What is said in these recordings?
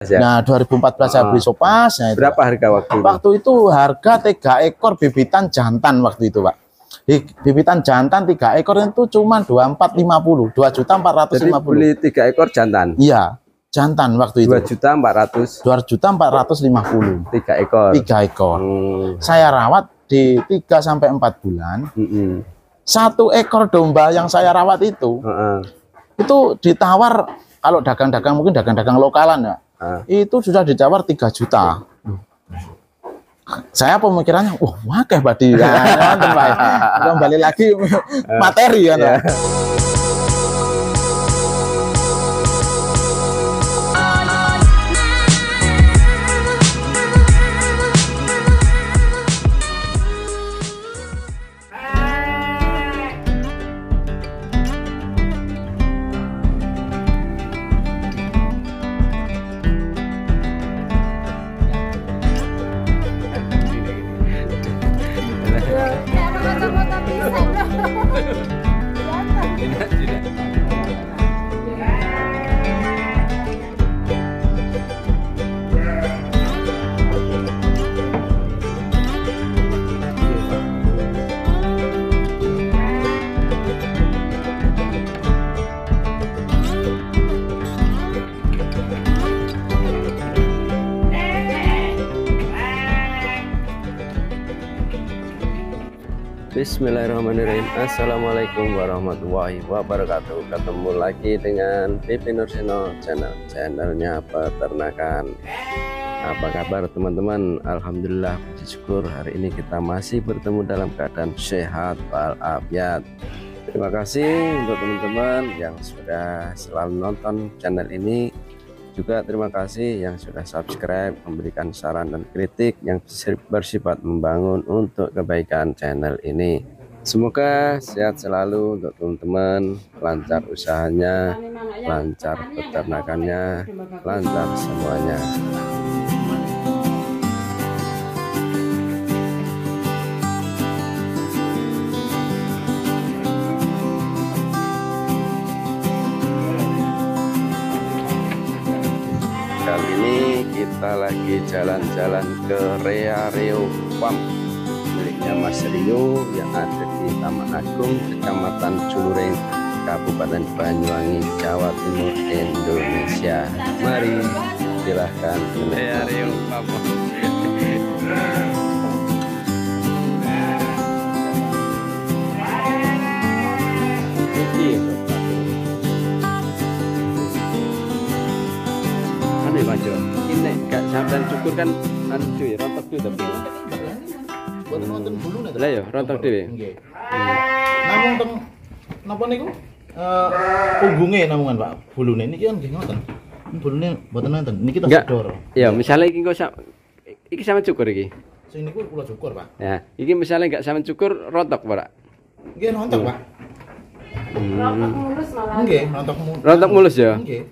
Ya. Nah, 2014 saya beli Sopas. Nah, Berapa harga waktu itu? Waktu itu harga 3 ekor bibitan jantan waktu itu, Pak. Bibitan jantan 3 ekor itu cuma 2450, 2.450.000. Jadi beli 3 ekor jantan. Iya, jantan waktu itu. 2.400.000. 2.450.000. 3 ekor. 3 ekor. Saya rawat di 3 sampai 4 bulan. 1 ekor domba yang saya rawat itu ditawar, kalau dagang-dagang mungkin dagang-dagang lokalan ya. Itu sudah ditawar 3 juta. Saya pemikirannya, wakeh badi. Kembali lagi materi kan. Ya. Bismillahirrahmanirrahim. Assalamualaikum warahmatullahi wabarakatuh. Ketemu lagi dengan Pipi Nursino, channelnya peternakan. Apa kabar teman-teman? Alhamdulillah, puji syukur hari ini kita masih bertemu dalam keadaan sehat walafiat. Terima kasih untuk teman-teman yang sudah selalu nonton channel ini. Juga terima kasih yang sudah subscribe, memberikan saran dan kritik yang bersifat membangun untuk kebaikan channel ini. Semoga sehat selalu untuk teman-teman, lancar usahanya, lancar peternakannya, lancar semuanya. Kali ini kita lagi jalan-jalan ke Rio Farm miliknya Mas Rio yang ada di Taman Agung, Kecamatan Culureng, Kabupaten Banyuwangi, Jawa Timur, Indonesia. Mari silahkan Rio Farm. Maju. Ini gak sampai cukur kan anu cuy, rontok cuy tapi. Boten wonten bulune to. Lah ya, rontok dhewe. Nggih. Namung teng napa niku? Punggunge namungan Pak. Bulune niki kan nggih ngoten. Bulune boten nonton. Niki teng sedor. Ya, misalnya iki kok iki sampe cukur iki. Sing niku kula cukur, Pak. Ya, iki misalnya enggak sampe cukur rontok, Pak. Nggih rontok, Pak. Rontok mulus malah. Nggih, rontok mulus. Rontok mulus ya? Nggih.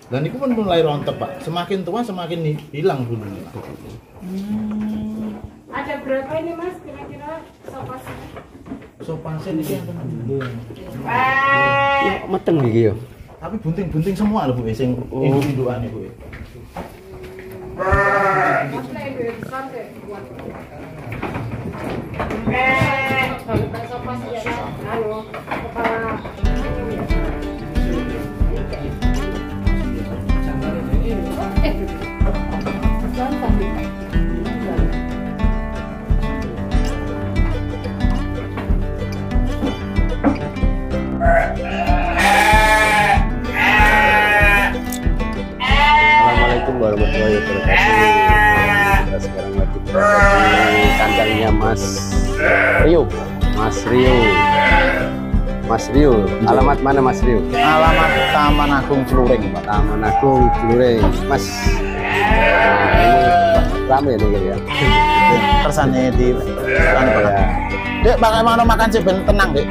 Dan itu pun mulai rontok, Pak. Semakin tua semakin hilang bulunya, Pak. Ada berapa ini, Mas? Kira-kira sopas? Sopasnya ini yang teman. Ya, meteng iki ya. Tapi bunting-bunting semua lho, Bu, sing induk-indukane, Bu. Mas lek besar deh buat. Sopas ya. Halo, kepala. Assalamualaikum warahmatullahi wabarakatuh. Kita sekarang lagi berada di kandangnya Mas Rio. Mas Rio, alamat mana Mas Rio? Alamat Taman Agung Culureng, Pak. Taman Agung Culureng, Mas. Ini rame nih ya. Kersane di ya. Dek, bagaimana makan sih ben tenang, Dek?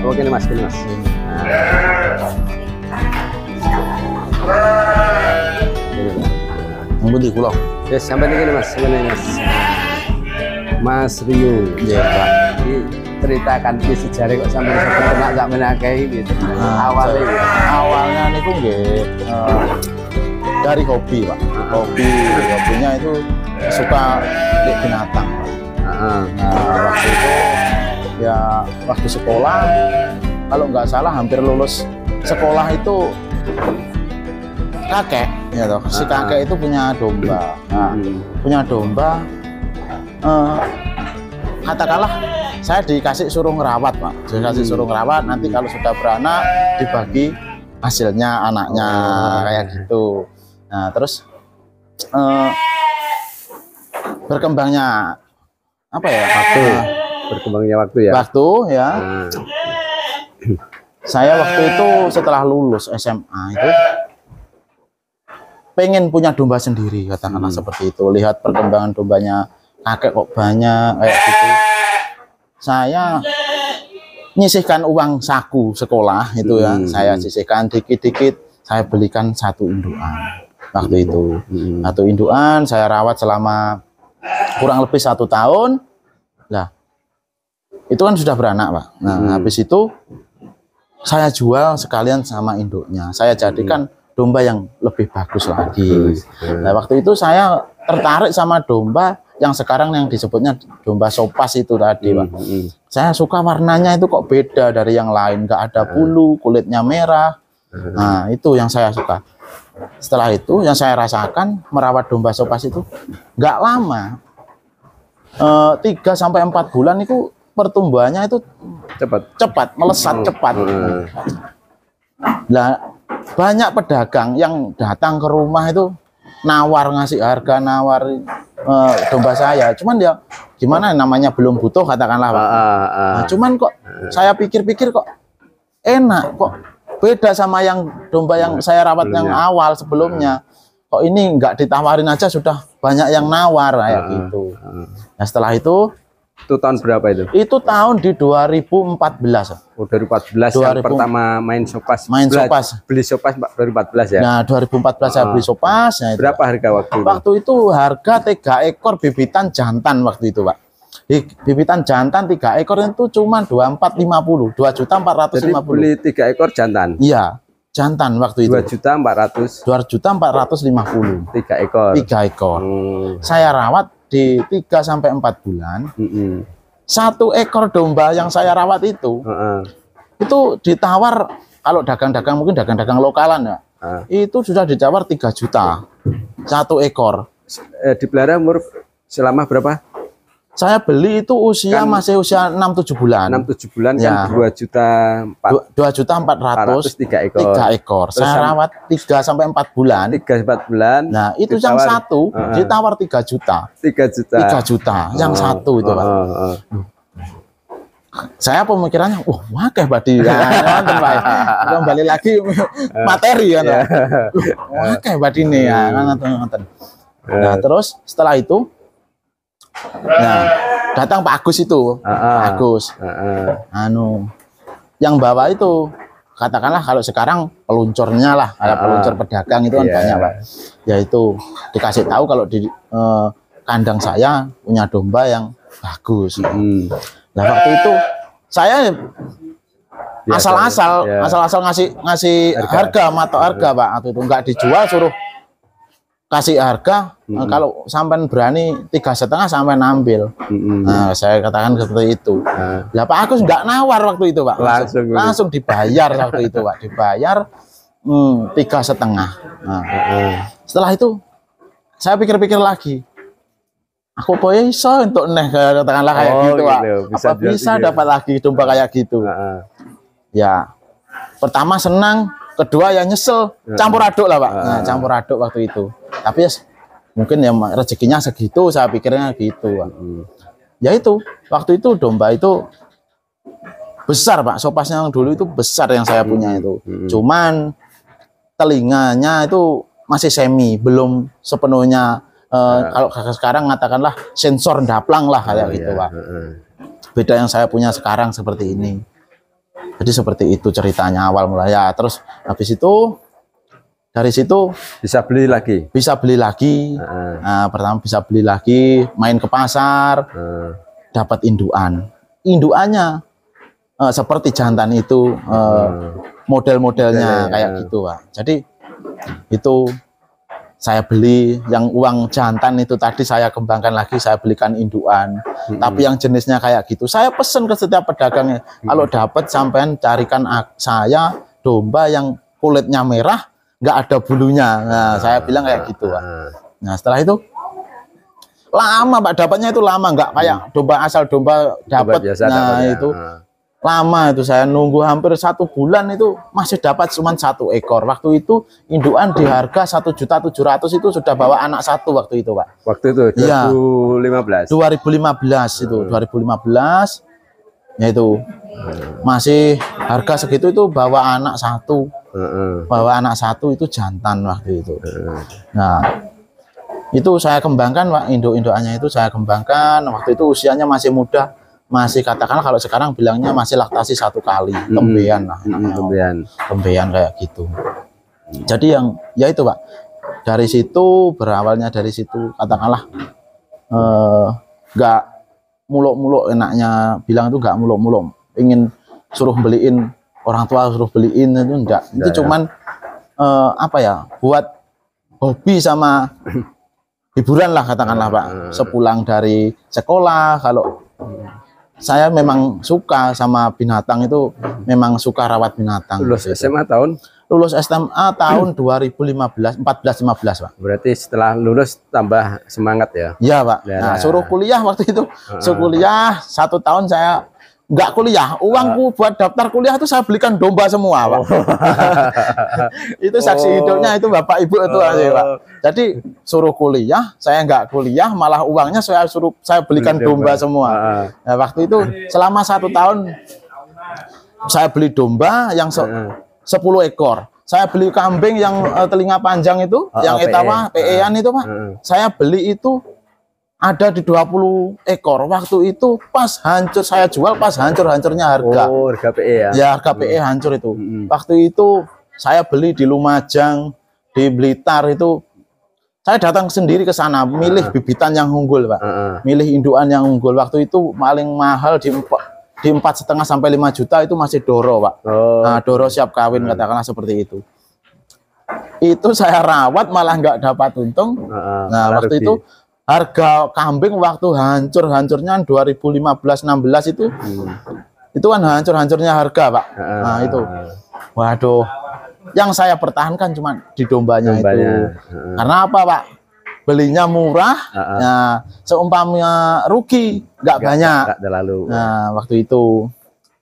Oke nih Mas, gini Mas. Ngendi kula? Yes, sampai ini Mas, Mas Rio. Iya, Pak. Ceritakan di sejarah kok sampai ternak gak menakai gitu. Awalnya niku nggih dari hobi Pak. Hobinya itu suka lihat binatang Pak. Nah waktu itu ya waktu sekolah kalau nggak salah hampir lulus sekolah itu kakek ya toh. Si kakek itu punya domba. Nah, punya domba katakanlah saya dikasih suruh ngerawat Pak. Dikasih suruh ngerawat, nanti kalau sudah beranak dibagi hasilnya anaknya kayak gitu. Nah terus berkembangnya apa ya waktu, Berkembangnya waktu ya. waktu ya. Saya waktu itu setelah lulus SMA itu pengen punya domba sendiri, katakanlah seperti itu. Lihat perkembangan dombanya kakek kok banyak kayak gitu. Saya nyisihkan uang saku sekolah itu ya, saya sisihkan dikit-dikit, saya belikan satu indukan waktu itu. Satu indukan saya rawat selama kurang lebih 1 tahun. Lah itu kan sudah beranak Pak. Nah habis itu saya jual sekalian sama induknya, saya jadikan domba yang lebih bagus lagi. Nah waktu itu saya tertarik sama domba yang sekarang yang disebutnya domba sopas itu tadi Pak. Saya suka warnanya itu kok beda dari yang lain, nggak ada bulu, kulitnya merah. Nah itu yang saya suka. Setelah itu yang saya rasakan merawat domba sopas itu nggak lama, 3-4 bulan itu pertumbuhannya itu cepat melesat cepat. Nah banyak pedagang yang datang ke rumah itu nawar, ngasih harga, nawar domba saya, cuman ya gimana namanya belum butuh katakanlah Pak. Nah, cuman kok saya pikir-pikir kok enak, kok beda sama yang domba yang saya rawat yang awal sebelumnya. Kok ini nggak ditawarin aja sudah banyak yang nawar kayak gitu. Nah setelah itu tahun berapa itu? Itu tahun di 2014. Oh 2014 yang pertama main sopas. Beli sopas 2014 ya? Nah 2014 saya beli sopas. Nah, berapa harga waktu itu? Waktu itu harga 3 ekor bibitan jantan waktu itu Pak. Bibitan jantan 3 ekor itu cuma 2450, 2.450. Jadi beli 3 ekor jantan? Iya, jantan waktu itu. 2.400. 2.450. 3 ekor. 3 ekor. Saya rawat di 3-4 bulan. 1 ekor domba yang saya rawat itu ditawar, kalau dagang-dagang mungkin dagang-dagang lokalan ya, itu sudah ditawar 3 juta 1 ekor. Dipelihara umur selama berapa? Saya beli itu usia kan, masih usia 6-7 bulan. 6-7 bulan ya. Kan 2.400.000 3 ekor. 3 ekor. Terus saya rawat 3-4 bulan. 3-4 bulan. Nah, itu ditawar, yang satu ditawar 3 juta. 3 juta. 3 juta. Yang satu itu, Pak. Saya pemikirannya, wakeh badi. Kembali lagi materi kan. Wakeh badi nih ya. Nah, terus setelah itu datang Pak Agus itu, Pak Agus, yang bawa itu, katakanlah kalau sekarang peluncurnya lah, ada peluncur pedagang itu kan banyak Pak. Yaitu dikasih tahu kalau di kandang saya punya domba yang bagus. Nah waktu itu saya asal-asal ngasih harga, matok harga Pak. Waktu itu nggak dijual, suruh kasih harga. Kalau sampai berani 3,5 sampai ambil. Nah saya katakan seperti itu. Lah Pak Agus nggak nawar waktu itu Pak, langsung dibayar waktu itu Pak, dibayar 3,5. Nah, setelah itu saya pikir-pikir lagi, aku boleh iso untuk katakanlah kayak gitu Pak, apa bisa dapat lagi domba kayak gitu. Ya pertama senang, kedua ya nyesel, campur aduk lah Pak. Nah, campur aduk waktu itu. Tapi ya mungkin ya rezekinya segitu, saya pikirnya gitu Pak. Ya itu, waktu itu domba itu besar Pak, sopasnya yang dulu itu besar yang saya punya itu. Cuman telinganya itu masih semi, belum sepenuhnya kalau sekarang katakanlah sensor ndaplang lah kayak gitu Pak. Beda yang saya punya sekarang seperti ini. Jadi seperti itu ceritanya awal mulai ya. Terus habis itu dari situ bisa beli lagi. Nah, pertama bisa beli lagi, main ke pasar, dapat indukannya seperti jantan itu, model-modelnya kayak gitu Pak. Jadi itu saya beli yang uang jantan itu tadi saya kembangkan lagi, saya belikan indukan. Tapi yang jenisnya kayak gitu, saya pesen ke setiap pedagangnya. Kalau dapat sampean carikan saya domba yang kulitnya merah, nggak ada bulunya. Nah, saya bilang kayak gitu, Pak. Nah, setelah itu lama, Pak, dapatnya itu lama, nggak kayak domba asal domba dapat. Nah, itu lama itu saya nunggu hampir 1 bulan itu masih dapat cuma 1 ekor. Waktu itu indukan di harga 1.700.000 itu sudah bawa anak 1 waktu itu, Pak. Waktu itu 2015. 2015 itu, 2015 ya itu. Masih harga segitu itu bawa anak 1. Bawa anak 1 itu jantan waktu itu. Nah, itu saya kembangkan, Pak, induk-indukannya itu saya kembangkan. Waktu itu usianya masih muda. Masih katakanlah kalau sekarang bilangnya masih laktasi 1 kali, tembean lah, tembean kayak gitu. Jadi yang ya itu, Pak, dari situ berawalnya dari situ, katakanlah nggak muluk-muluk, enaknya bilang itu nggak muluk-muluk, ingin suruh beliin orang tua, suruh beliin itu enggak. Itu cuman apa ya, buat hobi sama hiburan lah, katakanlah, Pak. Sepulang dari sekolah, kalau saya memang suka sama binatang itu, memang suka rawat binatang. Lulus SMA tahun? Lulus SMA tahun 2015, 14-15, Pak. Berarti setelah lulus tambah semangat ya? Iya, Pak. Nah, suruh kuliah waktu itu. Suruh kuliah 1 tahun saya nggak kuliah. Uangku buat daftar kuliah itu saya belikan domba semua, Pak. Itu saksi hidupnya itu Bapak Ibu itu aja, Pak. Jadi suruh kuliah, saya nggak kuliah, malah uangnya saya belikan domba semua. Nah, waktu itu selama 1 tahun saya beli domba yang 10 ekor. Saya beli kambing yang telinga panjang itu, yang etawa, PE-an itu, Pak. Saya beli itu ada di 20 ekor. Waktu itu pas hancur, saya jual pas hancur-hancurnya harga. Oh, harga PE ya? Ya, harga PE hancur itu. Waktu itu saya beli di Lumajang, di Blitar itu. Saya datang sendiri ke sana, milih bibitan yang unggul, Pak. Milih indukan yang unggul. Waktu itu paling mahal di 4,5 sampai 5 juta itu masih Doro, Pak. Nah, Doro siap kawin, katakanlah seperti itu. Itu saya rawat malah nggak dapat untung. Nah, waktu itu harga kambing waktu hancur-hancurnya 2015-16 itu kan hancur-hancurnya harga, Pak. Nah, itu. Waduh. Yang saya pertahankan cuma di dombanya itu. Karena apa, Pak? Belinya murah. Nah, seumpamanya rugi nggak banyak. Nah, waktu itu.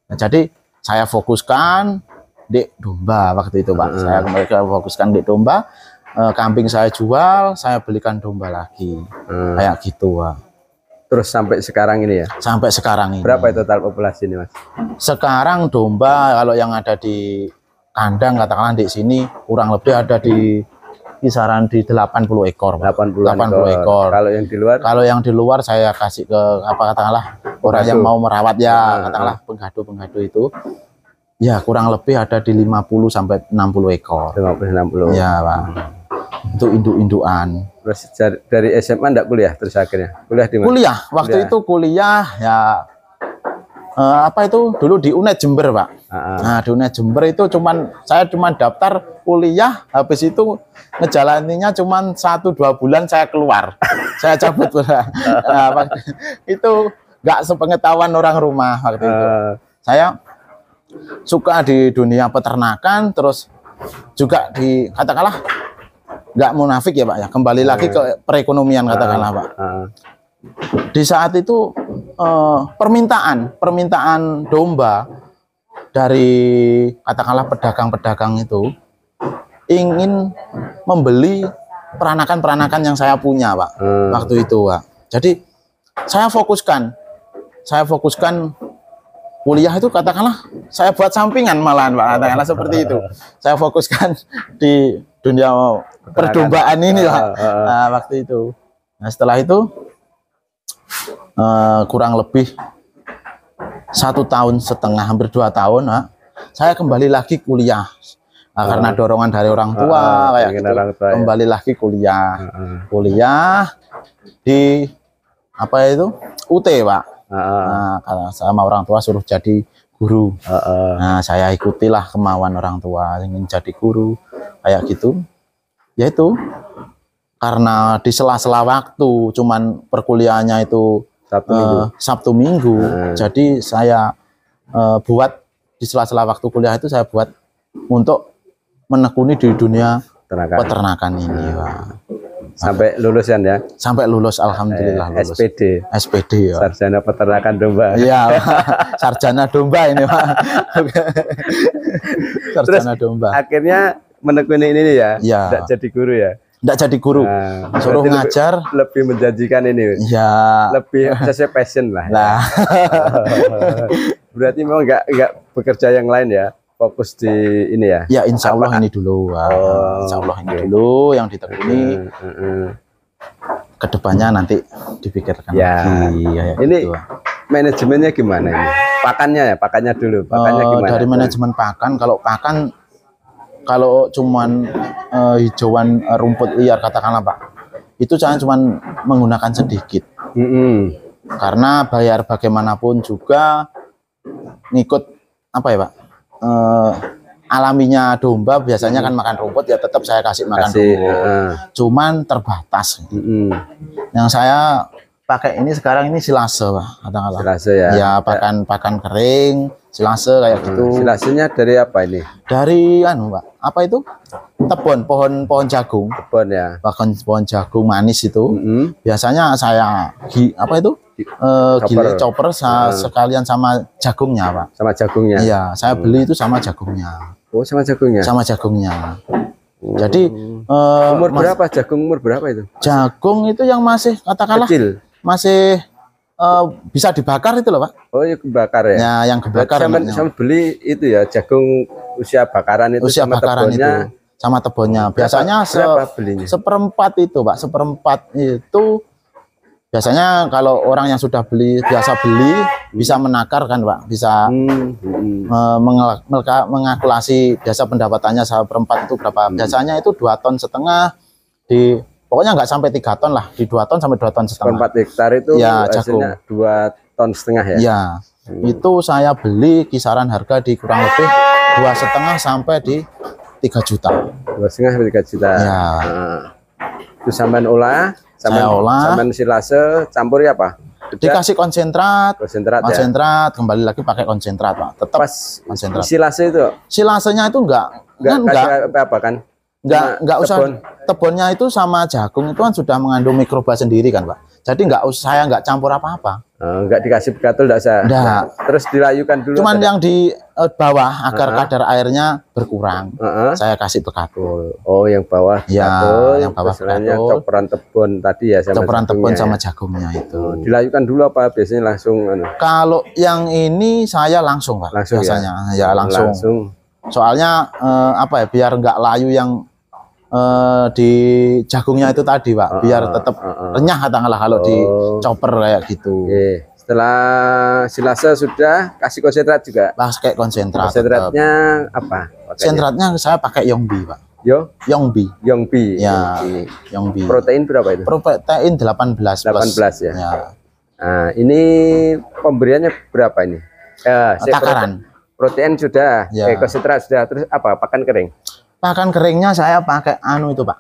Nah, jadi saya fokuskan di domba waktu itu, Pak. Saya kembali fokuskan di domba. Kambing saya jual, saya belikan domba lagi. Kayak gitu, Pak. Terus sampai sekarang ini ya? Sampai sekarang ini. Berapa total populasi ini, Mas? Sekarang domba kalau yang ada di kandang, katakanlah di sini kurang lebih ada di kisaran di 80 ekor. 80 ekor. Kalau yang di luar? Kalau yang di luar saya kasih ke katakanlah orang yang mau merawat ya, katakanlah penggadu itu. Ya, kurang lebih ada di 50 sampai 60 ekor. 50-60. Ya, Pak. Itu induk-indukan. Terus dari SMA enggak kuliah terus akhirnya? Kuliah di mana? Kuliah. Waktu itu kuliah ya apa itu dulu di UNED Jember, Pak. Nah, di UNED Jember itu saya cuman daftar kuliah, habis itu ngejalaninya cuman 1-2 bulan saya keluar. Saya cabut. Nah, itu nggak sepengetahuan orang rumah waktu itu. Saya suka di dunia peternakan, terus juga di katakanlah nggak munafik ya, Pak ya, kembali lagi ke perekonomian, katakanlah, Pak. Di saat itu permintaan domba dari katakanlah pedagang-pedagang itu ingin membeli peranakan-peranakan yang saya punya, Pak. Waktu itu, Pak. Jadi saya fokuskan kuliah itu, katakanlah saya buat sampingan malahan, Pak, katakanlah seperti itu. Saya fokuskan di dunia perdombaan ini, Pak. Nah, waktu itu. Nah, setelah itu kurang lebih 1,5 tahun, hampir 2 tahun, Pak, saya kembali lagi kuliah. Nah, karena dorongan dari orang tua kayak gitu, kembali lagi kuliah. Kuliah di apa itu? UT, Pak. Nah, karena sama orang tua suruh jadi guru. Nah, saya ikutilah kemauan orang tua ingin jadi guru kayak gitu. Yaitu karena di sela-sela waktu cuman perkuliahannya itu Sabtu Minggu, jadi saya buat di sela-sela waktu kuliah itu saya buat untuk menekuni di dunia peternakan ini, Pak. Sampai lulus kan ya? Sampai lulus, alhamdulillah lulus. SPD ya. Sarjana peternakan domba. Iya, sarjana domba ini, Pak. Sarjana domba. Akhirnya menekuni ini ya? Iya. Tidak jadi guru ya? Tidak jadi guru, suruh ngajar. Lebih menjanjikan ini. Iya. Lebih sesuai passion lah. Nah. Berarti memang nggak bekerja yang lain ya? Fokus di ini ya? Ya, insya Allah ini dulu. Insya Allah ini dulu yang ditekuni. Kedepannya nanti dipikirkan lagi. Ya, ini gitu. Manajemennya gimana ini? Pakannya ya? Pakannya dulu. Pakannya gimana? Dari manajemen pakan, kalau cuman hijauan rumput liar katakanlah Pak, itu saya cuman menggunakan sedikit. Karena bayar bagaimanapun juga ngikut apa ya Pak, alaminya domba biasanya kan makan rumput, ya tetap saya kasih makan rumput, cuman terbatas. Yang saya pakai ini sekarang ini silase Pak, katakanlah. Silase ya? Ya pakan kering, silase kayak gitu. Silasenya dari apa ini? Dari Pak, apa itu? Tebon, pohon jagung. Tebon ya. Pohon jagung manis itu. Biasanya saya chopper sekalian sama jagungnya Pak. Sama jagungnya. Iya, saya beli itu sama jagungnya. Oh, sama jagungnya. Sama jagungnya. Jadi umur berapa jagung? Umur berapa itu? Jagung itu yang masih katakanlah kecil. Masih bisa dibakar itu loh Pak. Oh, ya kebakar ya. Ya, yang kebakar. Sama beli itu ya, jagung usia bakaran itu. Usia sama bakaran tebonnya. itu sama tebonnya. Biasanya seperempat itu Pak. Seperempat itu biasanya kalau orang yang sudah biasa beli bisa menakar kan Pak, bisa mengalkulasi biasa pendapatannya seperempat itu berapa. Biasanya itu 2,5 ton pokoknya nggak sampai 3 ton lah, di 2 ton sampai 2,5 ton. 4 hektar itu ya, hasilnya 2,5 ton ya? Ya, itu saya beli kisaran harga di kurang lebih 2,5 sampai di 3 juta. 2,5 sampai 3 juta. Ya. Itu sampean olah, sampean silase, campur ya apa? Dikasih konsentrat ya? Kembali lagi pakai konsentrat Pak. Tetap konsentrat. Silase itu? Silasenya itu enggak apa kan? Enggak usah. Tebonnya itu sama jagung itu kan sudah mengandung mikroba sendiri kan Pak. Jadi saya enggak campur apa-apa. Enggak dikasih begatul, enggak usah. Enggak. Terus dilayukan dulu. Cuman yang di bawah agar kadar airnya berkurang. Saya kasih begatul. Oh, yang bawah begatul. Ya, yang bawah begatul. Coporan tebon tadi ya sama coporan tebon sama jagungnya itu. Dilayukan dulu apa biasanya langsung Kalau yang ini saya langsung Pak. Langsung biasanya. Ya, langsung. Soalnya apa ya, biar enggak layu yang di jagungnya itu tadi Pak, biar tetap renyah katakanlah kalau di chopper kayak gitu. Setelah silase sudah kasih konsentrat juga? Pakai konsentrat. Konsentratnya apa? Konsentratnya saya pakai Yongbi Pak. Yongbi. Ya, Yongbi. Protein berapa itu? Protein 18 ya. Nah, ini pemberiannya berapa ini? Takaran. Protein sudah, konsentrat sudah, terus apa? Pakan kering? Pakan keringnya saya pakai itu Pak,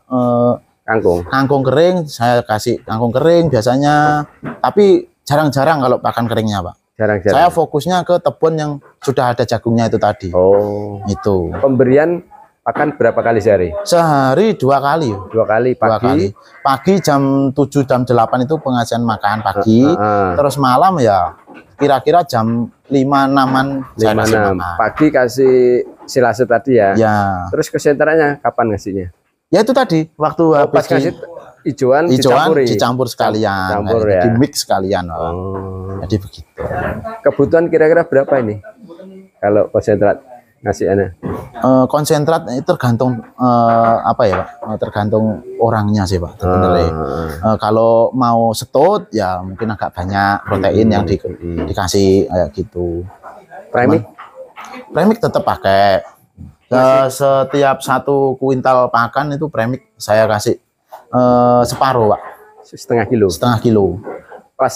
kangkung kering. Saya kasih kangkung kering biasanya, tapi jarang-jarang kalau pakan keringnya Pak. Jarang-jarang. Saya fokusnya ke tebon yang sudah ada jagungnya itu tadi. Oh, itu. Pemberian pakan berapa kali sehari? Sehari 2 kali. 2 kali pagi. Pagi jam 7 jam 8 itu pengasihan makan pagi. Terus malam ya kira-kira jam 5-6-an. Pagi kasih silase tadi ya. Ya. Terus konsentratnya kapan ngasihnya? Ya itu tadi waktu habis kasih hijauan dicampur sekalian. Ya. Di mix sekalian. Jadi begitu. Kebutuhan kira-kira berapa ini? Kalau konsentrat ngasihnya? Konsentrat itu tergantung apa ya Pak? Tergantung orangnya sih Pak. Kalau mau setut ya mungkin agak banyak protein yang dikasih kayak gitu. Premix tetap pakai. Setiap 1 kuintal pakan itu premix saya kasih separuh Pak. Setengah kilo. Setengah kilo. Pas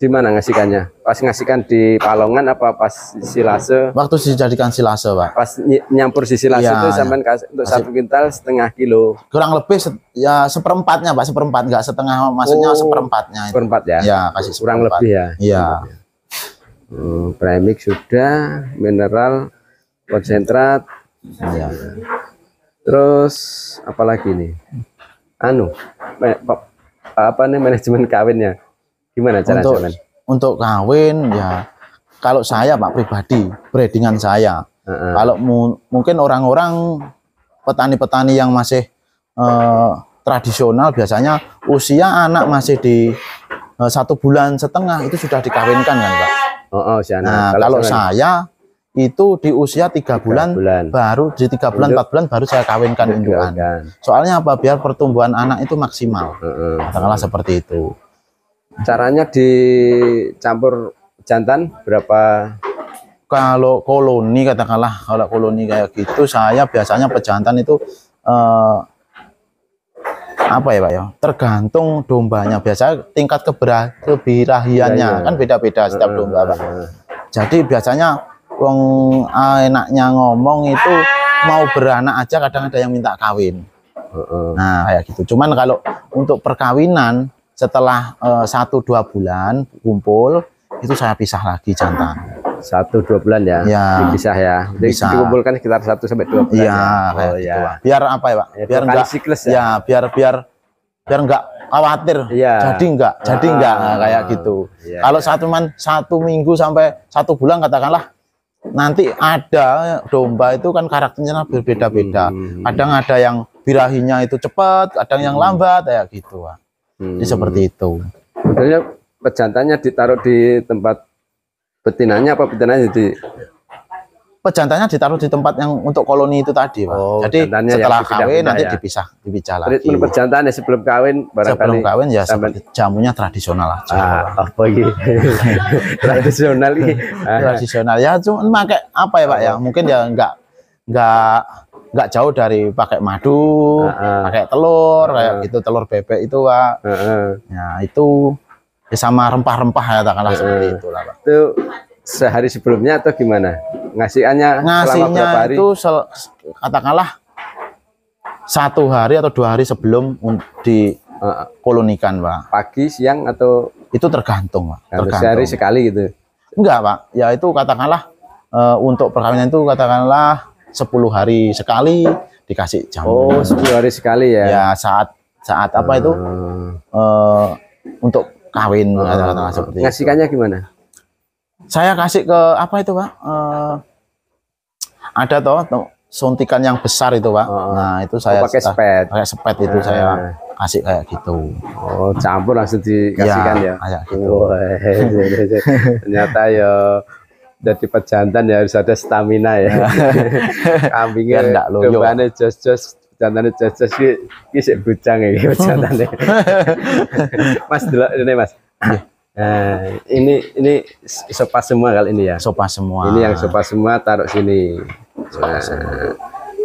di mana ngasihkannya? Pas ngasihkan di Palongan apa pas silase? Waktu dijadikan silase, Pak. Pas nyampur di silase Iya, itu sampean kasih untuk 1 kintal setengah kilo. Kurang lebih ya seperempatnya, Pak, seperempat, enggak setengah, maksudnya seperempatnya itu. Seperempat ya? Ya, kasih kurang seperempat. lebih ya. Iya. Premix sudah, mineral, konsentrat. Iya. Terus apalagi nih? Apa nih manajemen kawinnya? Gimana cara jalan? Untuk kawin ya, kalau saya Pak pribadi, breedingan saya. Kalau mungkin orang-orang petani-petani yang masih tradisional biasanya usia anak masih di 1,5 bulan itu sudah dikawinkan kan Pak. Nah kalau saya itu di usia 3 bulan, baru di 3 bulan 4 bulan baru saya kawinkan indukan. Soalnya apa? Biar pertumbuhan anak itu maksimal. Katakanlah seperti itu. Caranya dicampur jantan berapa? Kalau koloni katakanlah, kalau koloni kayak gitu saya biasanya pejantan itu apa ya Pak ya? Tergantung dombanya. Biasanya tingkat kebirahiannya kan beda-beda setiap domba Pak. Jadi biasanya enaknya ngomong itu mau beranak aja kadang ada yang minta kawin. Nah kayak gitu. Cuman kalau untuk perkawinan setelah 1-2 bulan kumpul itu saya pisah lagi jantan. 1-2 bulan ya, dipisah ya. Jadi bisa dikumpulkan sekitar 1-2 bulan. Iya, kayak gitu, Pak. Biar apa ya Pak? Biar enggak siklus ya. Ya, biar enggak khawatir. Jadi enggak nah, kayak gitu. Kalau 1 minggu sampai 1 bulan katakanlah, nanti ada domba itu kan karakternya berbeda-beda. Kadang ada yang birahinya itu cepat, kadang yang lambat kayak gitu, Pak. Jadi seperti itu. Sebenarnya pejantannya ditaruh di tempat betinanya apa betinanya di pejantannya ditaruh di tempat yang untuk koloni itu tadi, Pak. Jadi setelah kawin nanti dipisah lagi. Treatment pejantannya sebelum kawin sebelum kawin ya seperti jamunya tradisional aja. Apa gitu? Tradisional ini. Tradisional ya, cuma pakai apa ya Pak ya? Mungkin ya nggak jauh dari pakai madu, pakai telur kayak gitu, telur bebek itu Pak. Ya itu ya sama rempah-rempah ya katakanlah seperti itulah Pak. Itu sehari sebelumnya atau gimana? Ngasihnya hari? Itu katakanlah 1 hari atau 2 hari sebelum dikolonikan Pak. Pagi, siang atau? Itu tergantung Pak. Tergantung. Sehari sekali gitu? Enggak Pak, ya itu katakanlah untuk perkawinan itu katakanlah 10 hari sekali dikasih jamu. 10 hari sekali ya? Ya saat apa itu untuk kawin katakanlah seperti itu. Ngasihkannya gimana? Saya kasih ke apa itu Pak? Ada toh suntikan yang besar itu Pak. Nah itu saya pakai sepet itu saya kasih kayak gitu. Campur langsung dikasihkan ya? Kayak gitu. Ternyata ya jadi pejantan ya harus ada stamina ya. Kambingnya dombanya jos-jos, pejantannya jos-jos ini sik bujang ya pejantannya. Mas dulu ini Mas. Nah, ini sopa semua kali ini ya. Sopa semua. Ini yang sopa semua taruh sini.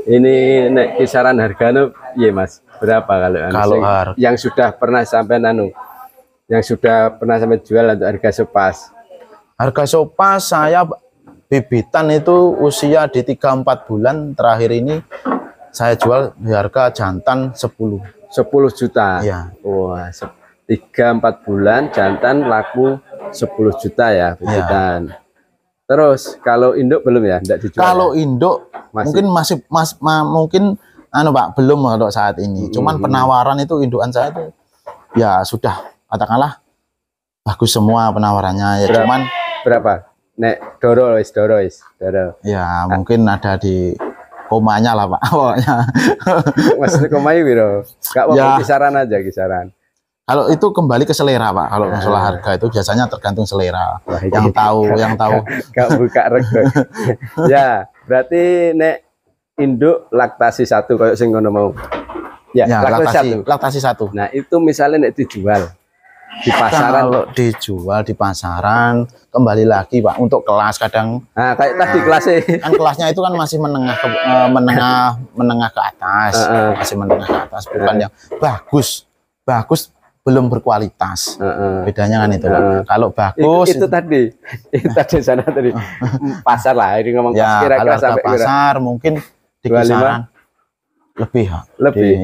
Ini nek kisaran harganya iya Mas. Berapa kalau yang sudah pernah sampai yang sudah pernah sampai jual untuk harga sopas? Harga sopas saya bibitan itu usia di 3-4 bulan terakhir ini saya jual di harga jantan 10 juta. Iya. Wah, 3-4 bulan jantan laku 10 juta ya bibitan. Terus kalau induk belum ya, enggak dijual. Kalau induk mungkin mungkin Pak belum untuk saat ini. Cuman penawaran itu indukan saya itu ya sudah katakanlah bagus semua penawarannya ya. Berapa? Nek doro. Ya mungkin ada di komanya lah Pak pokoknya. Maksudnya komanya biro. Enggak mau kisaran aja kisaran. Kalau itu kembali ke selera Pak. Kalau masalah harga itu biasanya tergantung selera. Yang tahu. Enggak buka rego. Ya, berarti nek induk laktasi 1 kayak sing ngono mau. Ya laktasi 1. Nah, itu misalnya nek dijual di pasaran. Kalau dijual di pasaran kembali lagi Pak untuk kelas kadang kayak tadi kelasnya kan kelasnya itu kan masih menengah ke atas masih menengah ke atas bukan yang bagus belum berkualitas. Bedanya kan itu. Kalau bagus itu tadi sana tadi pasar lah, ini ngomong ya, kira-kira kalau sampai pasar mungkin di 25? kisaran lebih.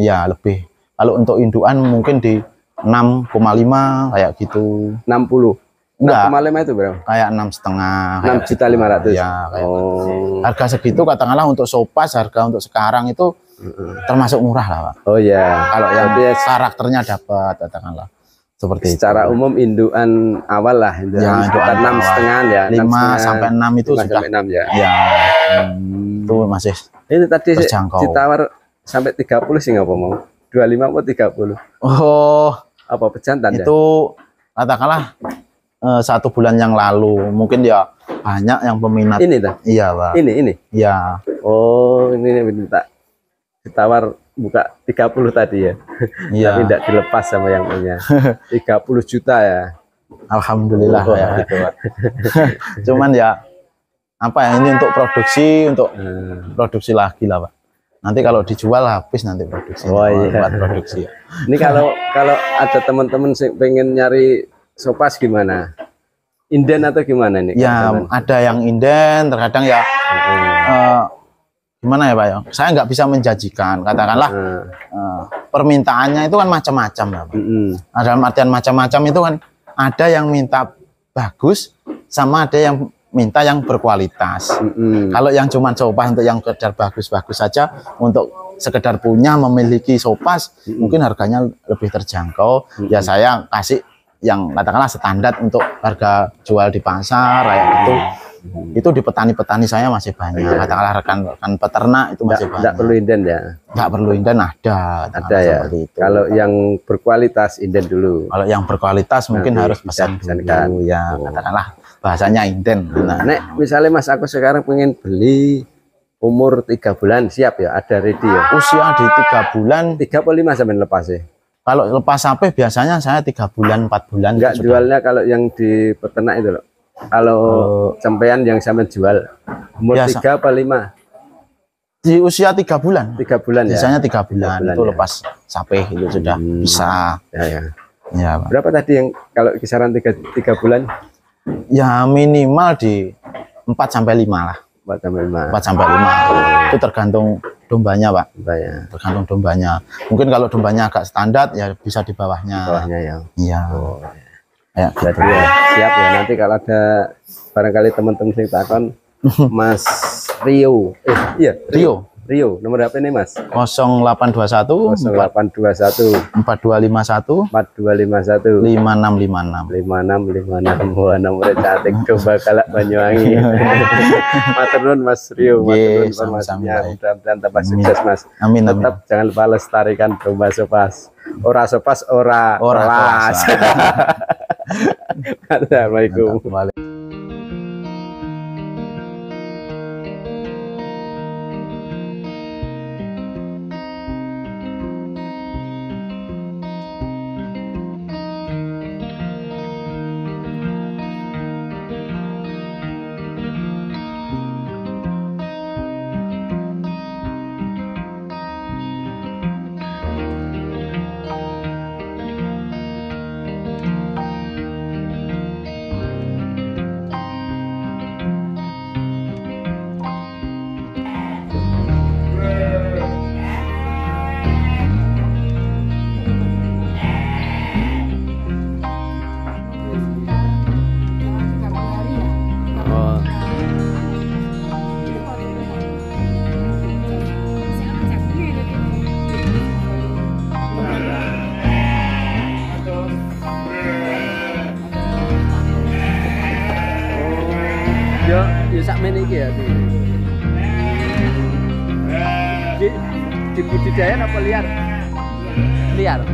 Ya, lebih. Kalau untuk indukan mungkin di 6,5 kayak gitu. 60. Enggak. 6,5 itu berapa? Kayak 6,5. 6.500.000. Ya, kayak gitu. Harga segitu katakanlah untuk sopas, harga untuk sekarang itu termasuk murah lah, Pak. Oh ya. Kalau yang karakternya dapat, katakanlah seperti secara itu. umum indukan awal lah, Ya, indukan 6,5 ya. 5 sampai 6 itu 5 sudah. sampai 6 ya. Ya. Itu masih Ini tadi terjangkau. ditawar sampai 30 sih nggak mau. 25 atau 30. Oh, Apa pejantan ya? itu katakanlah 1 bulan yang lalu mungkin ya banyak yang peminat. Ini dah. Iya, Pak. Ini. Ya. Oh, ini minta ditawar buka 30 tadi ya. Iya. Tapi tidak dilepas sama yang punya. 30 juta ya. Alhamdulillah ya gitu, Pak. Cuman ya apa ya, ini untuk produksi lagi lah, Pak. Nanti kalau dijual habis nanti produksi. Oh iya. Buat produksi. Ini kalau ada teman-teman pengen nyari sopas gimana? Inden atau gimana nih? Ya, ada yang inden, terkadang ya gimana ya, Pak ya? Saya nggak bisa menjanjikan. Katakanlah permintaannya itu kan macam-macam ya, Pak. Dalam artian macam-macam itu kan ada yang minta bagus sama ada yang minta yang berkualitas. Kalau yang cuma sopas untuk yang sekedar bagus-bagus saja, untuk sekedar punya memiliki sopas, mungkin harganya lebih terjangkau. Ya saya kasih yang katakanlah standar untuk harga jual di pasar kayak gitu. Itu di petani-petani saya masih banyak. Katakanlah rekan-rekan peternak itu masih banyak. Tidak perlu inden ya? Nggak perlu inden, ada ya. Kalau yang berkualitas inden dulu. Kalau yang berkualitas mungkin harus pesan dulu ya. Katakanlah bahasanya inden. Nah, Nek, misalnya Mas aku sekarang pengen beli umur 3 bulan, siap ya? Ada ready ya? Usia di 3 bulan. 3 atau 5 sampai lepas ya? Kalau lepas sampai biasanya saya 3 bulan, 4 bulan. Enggak jualnya kalau yang di peternak itu loh. Kalau sampean yang sampean jual umur biasa. 3 apa 5? Di usia 3 bulan. 3 bulan ya? Biasanya 3 bulan itu ya. Lepas sampai itu sudah bisa. Ya, Pak. Berapa tadi yang kalau kisaran 3 bulan? Ya minimal di 4 sampai 5 lah. 4 sampai 5. 4 sampai 5. Itu tergantung dombanya, Pak. Tergantung dombanya. Mungkin kalau dombanya agak standar ya bisa di bawahnya. Bawahnya ya. Iya. Oh, ya. Jadi ya, siap ya, nanti kalau ada barangkali teman-teman yang takon Mas Rio. Iya, Rio, nomor HP ini Mas? 0821 0821 4251 5656. 5656. Wah, nomornya cantik, coba kalak Banyuwangi. Matur nuwun Mas Rio, matur nuwun informasinya. Mudah-mudahan tambah sukses Mas. Amin. Tetap jangan lupa lestarikan domba sopas. Ora sopas, ora kelas. Assalamualaikum. Ya sakmene iki ya. Di budidaya apa liar? Liar.